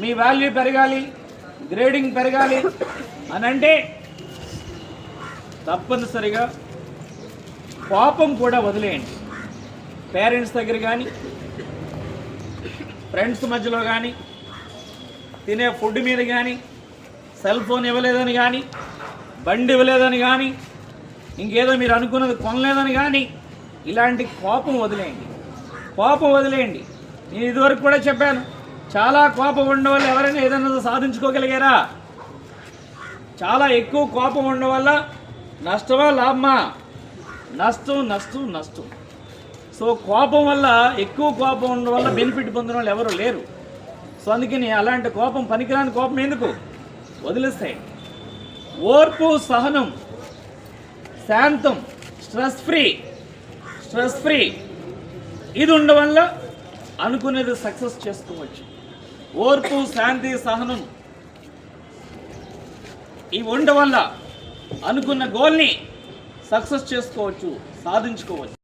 మీ value పెరగాలి, grading పెరగాలి అని అంటే తప్పనిసరిగా కోపం కూడా వదిలేయండి. పేరెంట్స్ దగ్గర కానీ, ఫ్రెండ్స్ మధ్యలో కానీ, తినే ఫుడ్ మీద కానీ, సెల్ ఫోన్ ఇవ్వలేదని కానీ, బండి ఇవ్వలేదని కానీ, ఇంకేదో మీరు అనుకున్నది కొనలేదని కానీ, ఇలాంటి కోపం వదిలేయండి. కోపం వదిలేయండి. నేను ఇదివరకు కూడా చెప్పాను, చాలా కోపం ఉండడం వల్ల ఎవరైనా ఏదైనా సాధించుకోగలిగారా? చాలా ఎక్కువ కోపం ఉండడం వల్ల నష్టమా లాభమా? నష్టం నష్టం నష్టం. సో కోపం వల్ల, ఎక్కువ కోపం ఉండడం వల్ల బెనిఫిట్ పొందిన వాళ్ళు ఎవరు లేరు. సో అందుకని అలాంటి కోపం, పనికిరాని కోపం ఎందుకు? వదిలేస్తాయి. ఓర్పు, సహనం, శాంతం, స్ట్రెస్ ఫ్రీ ఇది ఉండడం వల్ల అనుకునేది సక్సెస్ చేసుకోవచ్చు. ఓర్పు, శాంతి, సహనం ఇవి ఉండడం వల్ల అనుకున్న గోల్ని సక్సెస్ చేసుకోవచ్చు, సాధించుకోవచ్చు.